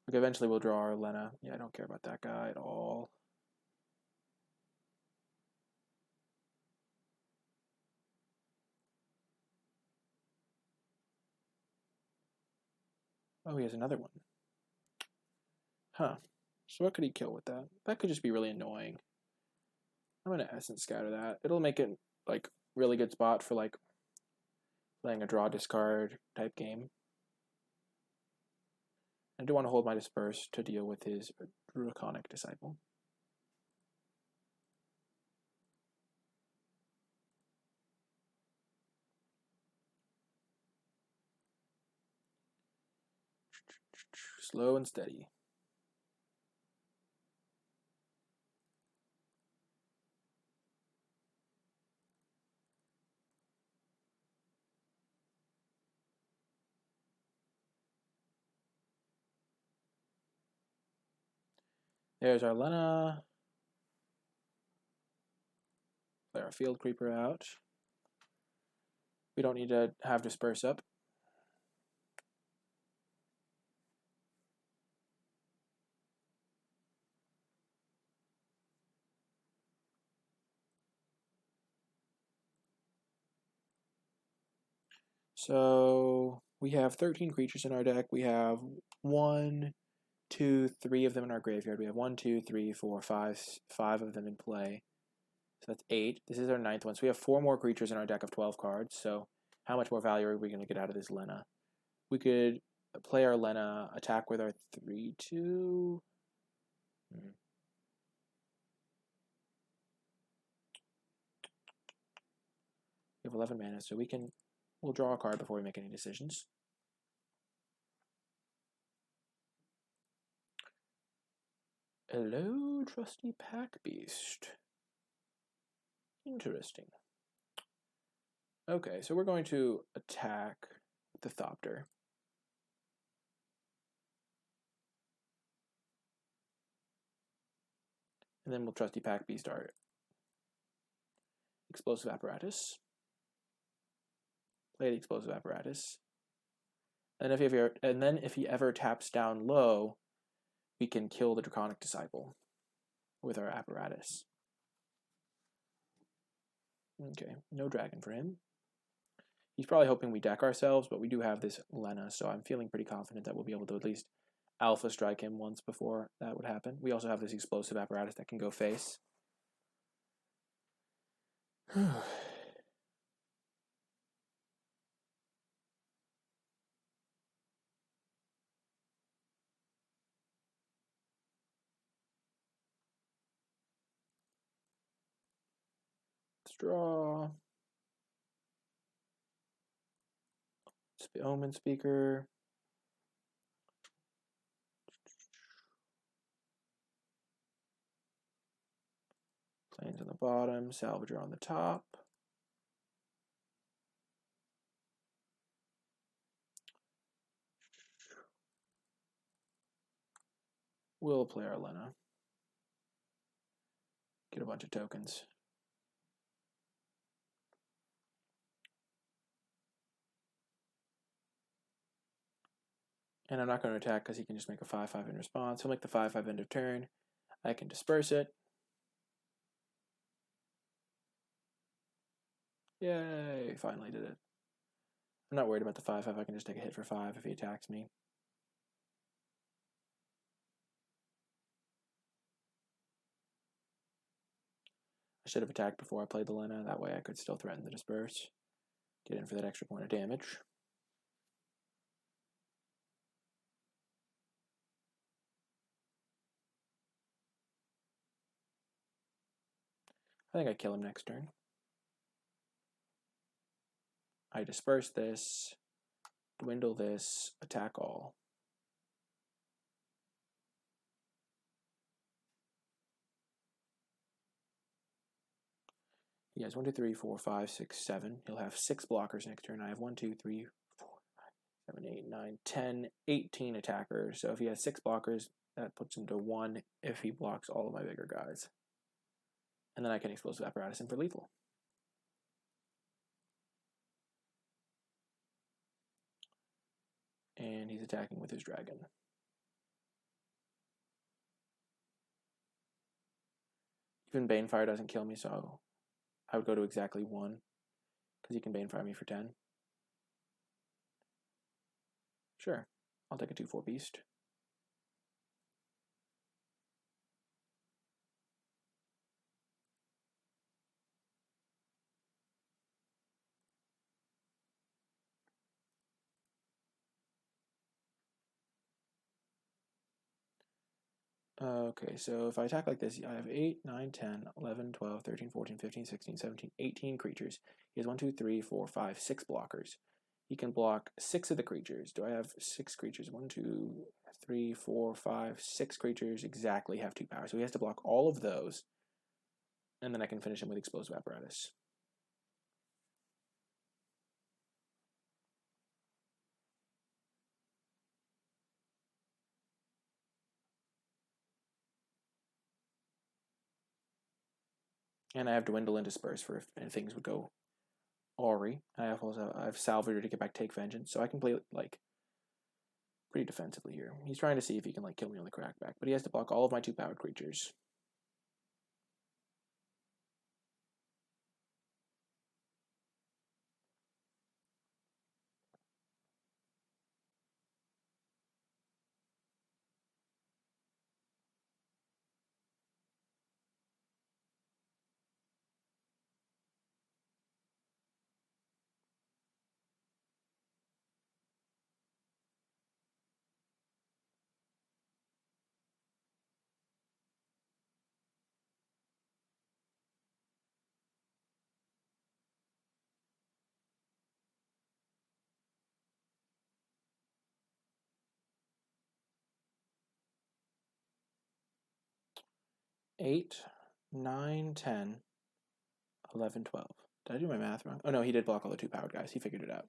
Okay, eventually we'll draw our Lena. Yeah, I don't care about that guy at all. Oh, he has another one. Huh. So what could he kill with that? That could just be really annoying. I'm going to Essence Scatter that. It'll make it, like, really good spot for, like, playing a draw discard type game. I do want to hold my disperse to deal with his Draconic Disciple. Slow and steady. There's our Lena. Play our Field Creeper out. We don't need to have disperse up. So we have 13 creatures in our deck. We have 1, 2, 3 of them in our graveyard. We have 1, 2, 3, 4, 5 of them in play. So that's 8. This is our 9th one. So we have 4 more creatures in our deck of 12 cards. So how much more value are we going to get out of this Lena? We could play our Lena, attack with our 3/2. We have 11 mana, so we can We'll draw a card before we make any decisions. Hello, trusty pack beast. Interesting. Okay, so we're going to attack the Thopter. And then we'll trusty pack beast our explosive apparatus. Play the explosive apparatus. And if he ever taps down low, we can kill the Draconic Disciple with our apparatus. Okay, no dragon for him. He's probably hoping we deck ourselves, but we do have this Lena, so I'm feeling pretty confident that we'll be able to at least alpha strike him once before that would happen. We also have this explosive apparatus that can go face. Let's draw. Omen Speaker. Planes on the bottom, Salvager on the top. We'll play our Lena. Get a bunch of tokens. And I'm not going to attack because he can just make a 5/5 in response. He'll make the 5/5 end of turn. I can disperse it. Yay, finally did it. I'm not worried about the 5/5. I can just take a hit for 5 if he attacks me. I should have attacked before I played the Lena. That way I could still threaten the disperse. Get in for that extra point of damage. I think I kill him next turn. I disperse this, dwindle this, attack all. He has 1, 2, 3, 4, 5, 6, 7. He'll have 6 blockers next turn. I have 1, 2, 3, 4, 5, 7, 8, 9, 10, 18 attackers. So if he has 6 blockers, that puts him to 1 if he blocks all of my bigger guys. And then I can explosive apparatus him for lethal. And he's attacking with his dragon. Even Banefire doesn't kill me, so I would go to exactly 1, because he can Banefire me for 10. Sure, I'll take a 2/4 beast. Okay, so if I attack like this, I have 8, 9, 10, 11, 12, 13, 14, 15, 16, 17, 18 creatures. He has 1, 2, 3, 4, 5, 6 blockers. He can block 6 of the creatures. Do I have 6 creatures? 1, 2, 3, 4, 5, 6 creatures exactly have 2 power. So he has to block all of those. And then I can finish him with explosive apparatus. And I have Dwindle and Disperse for if things would go awry. I have Salvager to get back Take Vengeance, so I can play like pretty defensively here. He's trying to see if he can like kill me on the crackback, but he has to block all of my 2 powered creatures. 8, 9, 10, 11, 12. Did I do my math wrong? Oh no, he did block all the 2 powered guys. He figured it out.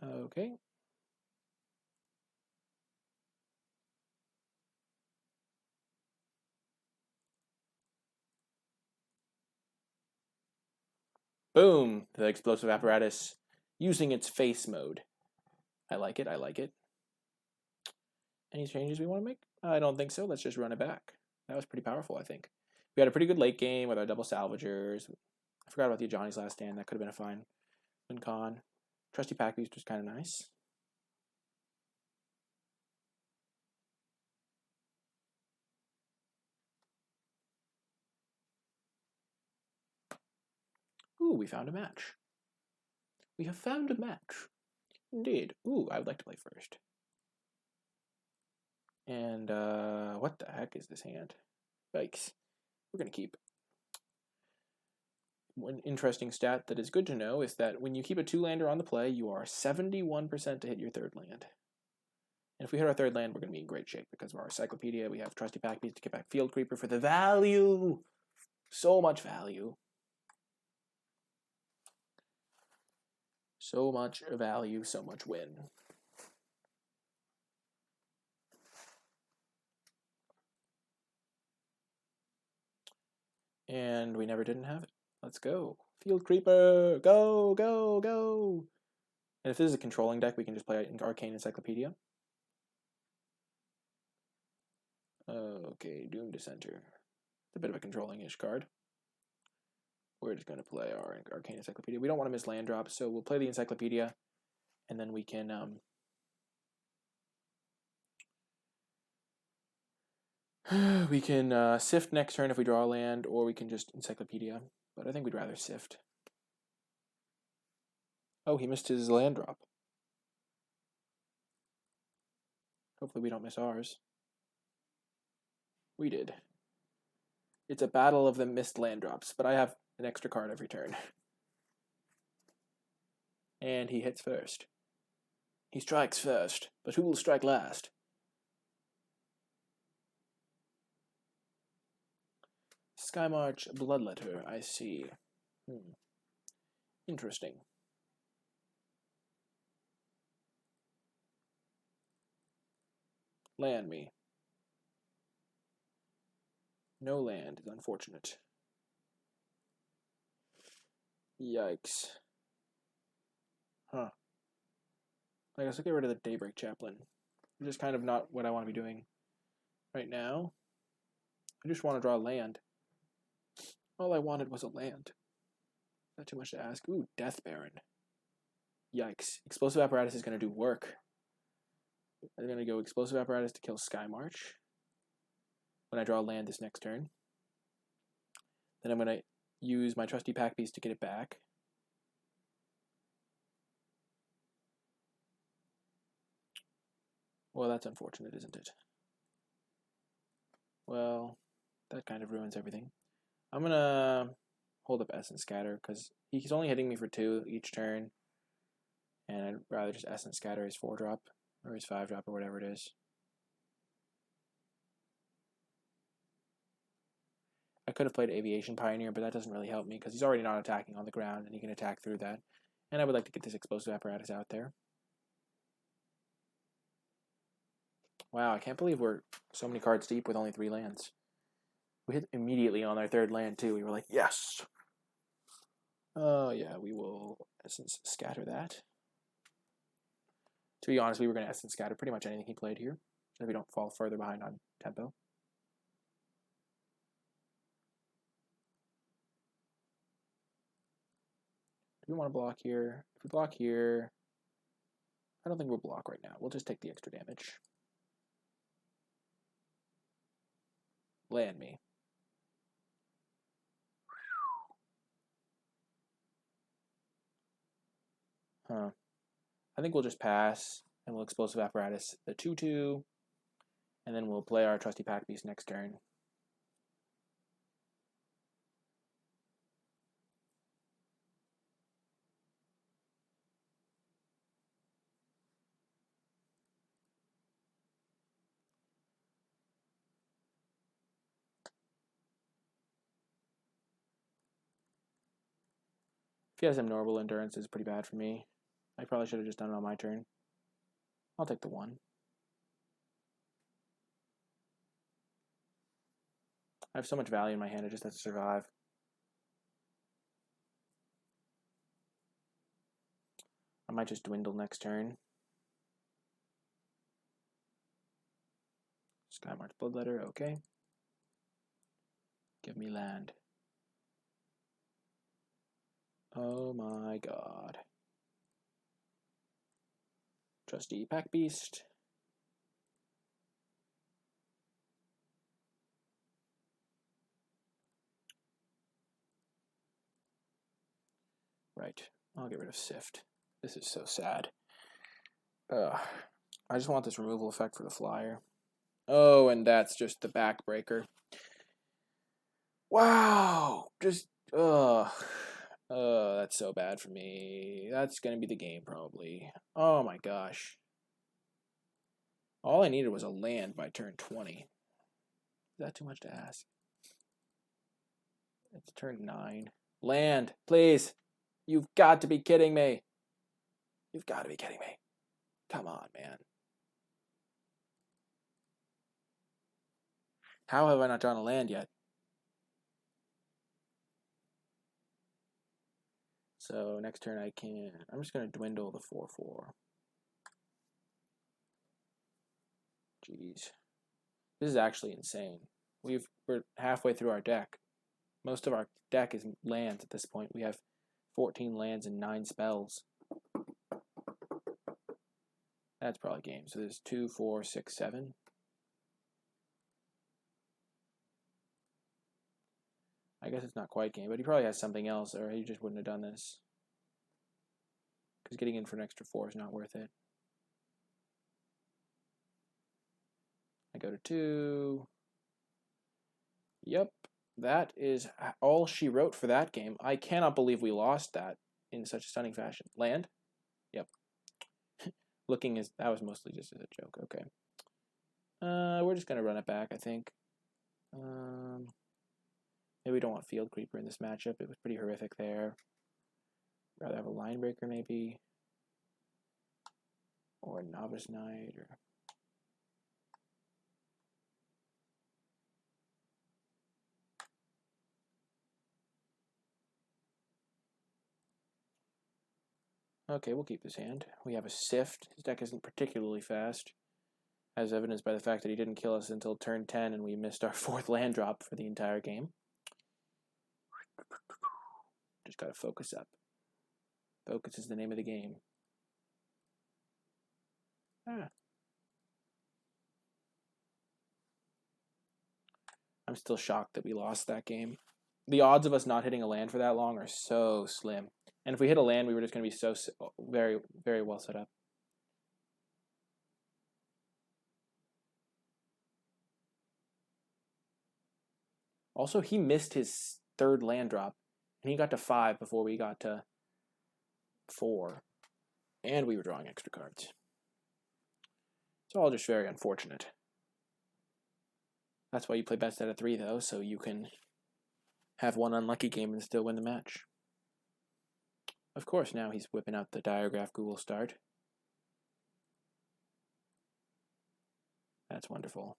Okay. Boom! The explosive apparatus using its face mode. I like it, I like it. Any changes we want to make? I don't think so. Let's just run it back. That was pretty powerful, I think. We had a pretty good late game with our double salvagers. I forgot about the Johnny's Last Stand. That could have been a fine win con. Trusty Pack Beast was kind of nice. Ooh, we found a match. We have found a match. Indeed. Ooh, I would like to play first. And, what the heck is this hand? Yikes. We're going to keep. One interesting stat that is good to know is that when you keep a 2-lander on the play, you are 71% to hit your 3rd land. And if we hit our 3rd land, we're going to be in great shape because of our Encyclopedia. We have Trusty Pack Beast to get back Field Creeper for the value. So much value. So much value, so much win. And we never didn't have it. Let's go. Field Creeper! Go, go, go! And if this is a controlling deck, we can just play Arcane Encyclopedia. Okay, Doom Dissenter. It's a bit of a controlling-ish card. We're just going to play our Arcane Encyclopedia. We don't want to miss land drops, so we'll play the Encyclopedia, and then we can Sift next turn if we draw a land, or we can just Encyclopedia. But I think we'd rather Sift. Oh, he missed his land drop. Hopefully we don't miss ours. We did. It's a battle of the missed land drops, but I have an extra card every turn. And he hits first. He strikes first, but who will strike last? Skymarch Bloodletter, I see. Interesting. Land me. No land is unfortunate. Yikes. Huh. I guess I'll get rid of the Daybreak Chaplain. Which is kind of not what I want to be doing right now. I just want to draw land. All I wanted was a land. Not too much to ask. Ooh, Death Baron. Yikes. Explosive Apparatus is going to do work. I'm going to go Explosive Apparatus to kill Skymarch when I draw land this next turn. Then I'm going to use my Trusty Pack Beast to get it back. Well, that's unfortunate, isn't it? Well, that kind of ruins everything. I'm going to hold up Essence Scatter because he's only hitting me for 2 each turn. And I'd rather just Essence Scatter his 4-drop or his 5-drop or whatever it is. I could have played Aviation Pioneer, but that doesn't really help me because he's already not attacking on the ground and he can attack through that. And I would like to get this Explosive Apparatus out there. Wow, I can't believe we're so many cards deep with only 3 lands. We hit immediately on our 3rd land too. We were like, yes! Oh yeah, we will Essence Scatter that. To be honest, we were going to Essence Scatter pretty much anything he played here, so we don't fall further behind on tempo. Do we want to block here? If we block here, I don't think we'll block right now. We'll just take the extra damage. Land me. Huh. I think we'll just pass, and we'll Explosive Apparatus the 2/2, and then we'll play our Trusty Pack Beast next turn. If he has some normal endurance, it's pretty bad for me. I probably should have just done it on my turn. I'll take the 1. I have so much value in my hand, it just has to survive. I might just dwindle next turn. Skymarch Bloodletter, okay. Give me land. Oh my god. Trusty Pack Beast. Right. I'll get rid of Sift. This is so sad. Ugh. I just want this removal effect for the flyer. Oh, and that's just the backbreaker. Wow! Just, ugh. That's so bad for me. That's gonna be the game, probably. Oh my gosh. All I needed was a land by turn 20. Is that too much to ask? It's turn 9. Land, please! You've got to be kidding me! You've got to be kidding me. Come on, man. How have I not drawn a land yet? So next turn I can... I'm just going to dwindle the 4/4. Jeez. This is actually insane. We're halfway through our deck. Most of our deck is lands at this point. We have 14 lands and 9 spells. That's probably game. So there's 2, 4, 6, 7. I guess it's not quite game, but he probably has something else, or he just wouldn't have done this. Because getting in for an extra 4 is not worth it. I go to 2. Yep, that is all she wrote for that game. I cannot believe we lost that in such a stunning fashion. Land? Yep. Looking as that was mostly just as a joke. Okay. We're just gonna run it back, I think. Maybe we don't want Field Creeper in this matchup. It was pretty horrific there. Rather have a Line Breaker maybe, or a Novice Knight, or. Okay, we'll keep his hand. We have a Sift. His deck isn't particularly fast, as evidenced by the fact that he didn't kill us until turn 10 and we missed our 4th land drop for the entire game. Just gotta focus up. Focus is the name of the game. I'm still shocked that we lost that game. The odds of us not hitting a land for that long are so slim. And if we hit a land, we were just going to be so very, very well set up. Also, he missed his 3rd land drop, and he got to 5 before we got to 4. And we were drawing extra cards. It's all just very unfortunate. That's why you play best out of 3, though, so you can have one unlucky game and still win the match. Of course, now he's whipping out the Diagraph Google start. That's wonderful.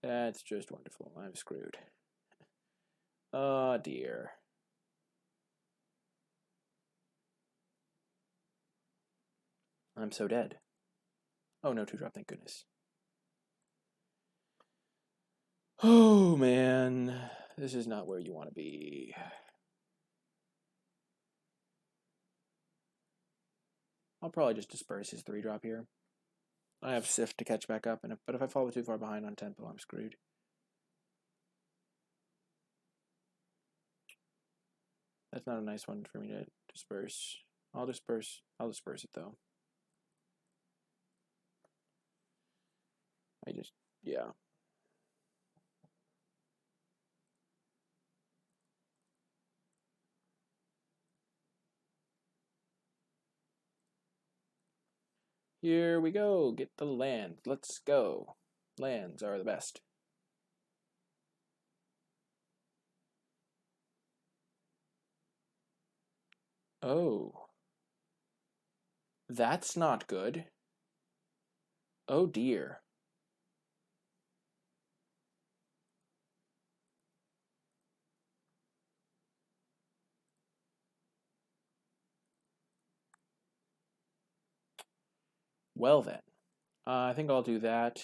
That's just wonderful. I'm screwed. Oh, dear. I'm so dead. Oh, no 2-drop, thank goodness. Oh, man. This is not where you want to be. I'll probably just disperse his 3-drop here. I have Sift to catch back up, but if I fall too far behind on tempo, I'm screwed. That's not a nice one for me to disperse. I'll disperse it, though. Yeah. Here we go. Get the land. Let's go. Lands are the best. Oh. That's not good. Oh dear. Well then, I think I'll do that.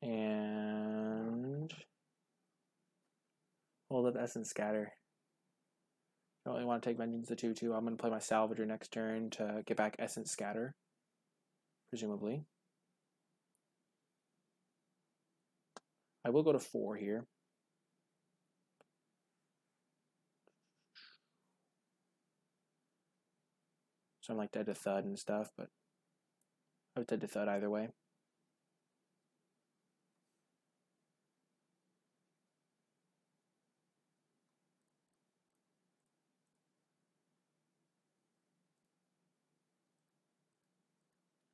And hold up Essence Scatter. I don't really want to take Vengeance to 2/2. I'm going to play my Salvager next turn to get back Essence Scatter, presumably. I will go to 4 here. So I'm like dead to Thud and stuff, but I was dead to Thud either way.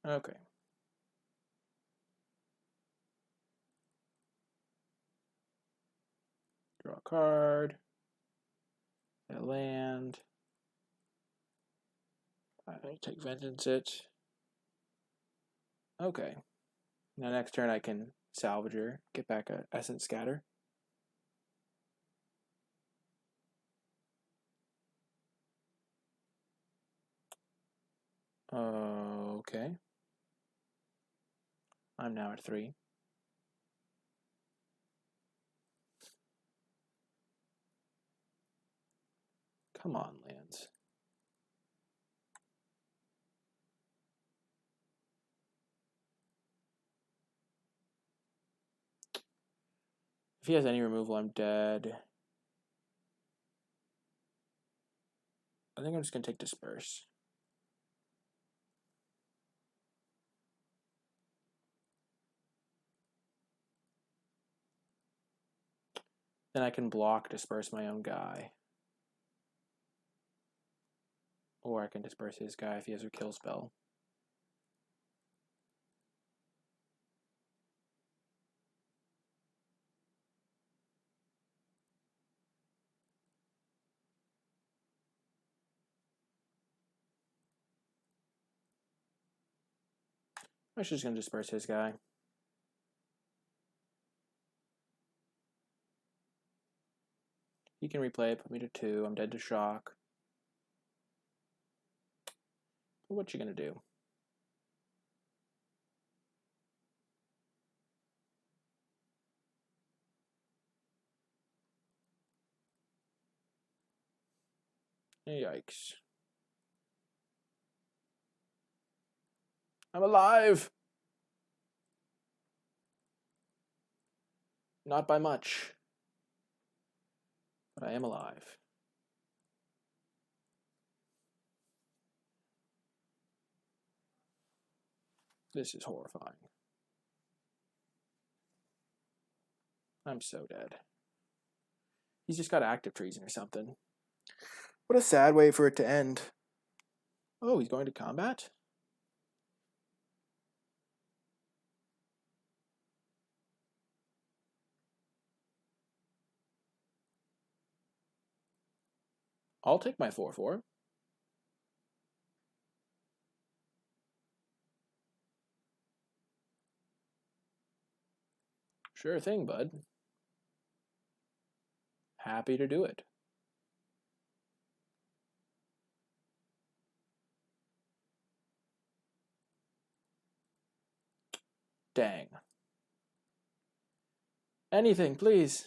Okay. Draw a card. I land. I take Vengeance it. Okay. Now next turn I can Salvager, get back a Essence Scatter. Okay. I'm now at 3. Come on, lands. If he has any removal, I'm dead. I think I'm just going to take Disperse. Then I can block Disperse my own guy. Or I can Disperse his guy if he has a kill spell. I'm just going to Disperse his guy. He can replay it, put me to 2. I'm dead to Shock. But what you going to do? Yikes. I'm alive! Not by much. But I am alive. This is horrifying. I'm so dead. He's just got active treason or something. What a sad way for it to end. Oh, he's going to combat? I'll take my 4/4. Sure thing, bud. Happy to do it. Dang. Anything, please.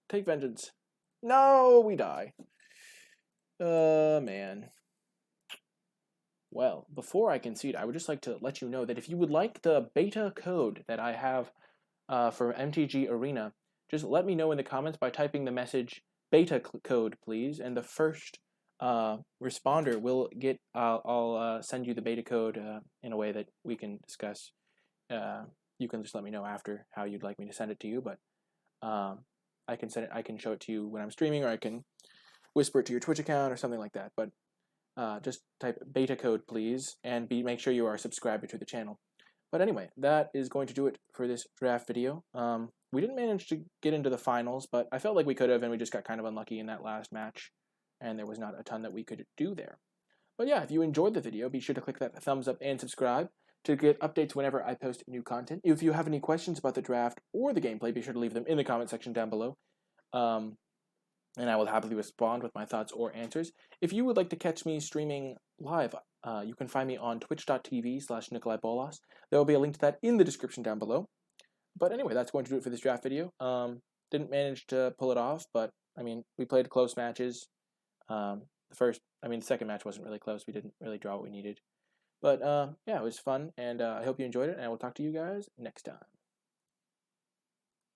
Take Vengeance. No, we die. Man. Well, before I concede, I would just like to let you know that if you would like the beta code that I have for MTG Arena, just let me know in the comments by typing the message beta code, please, and the first responder will get. I'll send you the beta code in a way that we can discuss. You can just let me know after how you'd like me to send it to you, but I can send it. I can show it to you when I'm streaming, or I can whisper it to your Twitch account or something like that. But just type beta code, please, and make sure you are a subscriber to the channel. But anyway, that is going to do it for this draft video. We didn't manage to get into the finals, but I felt like we could have, and we just got kind of unlucky in that last match, and there was not a ton that we could do there. But yeah, if you enjoyed the video, be sure to click that thumbs up and subscribe to get updates whenever I post new content. If you have any questions about the draft or the gameplay, be sure to leave them in the comment section down below. And I will happily respond with my thoughts or answers. If you would like to catch me streaming live, you can find me on twitch.tv/NicolaiBolas. There will be a link to that in the description down below. But anyway, that's going to do it for this draft video. Didn't manage to pull it off, but I mean, we played close matches. The second match wasn't really close. We didn't really draw what we needed. But yeah, it was fun, and I hope you enjoyed it, and I will talk to you guys next time.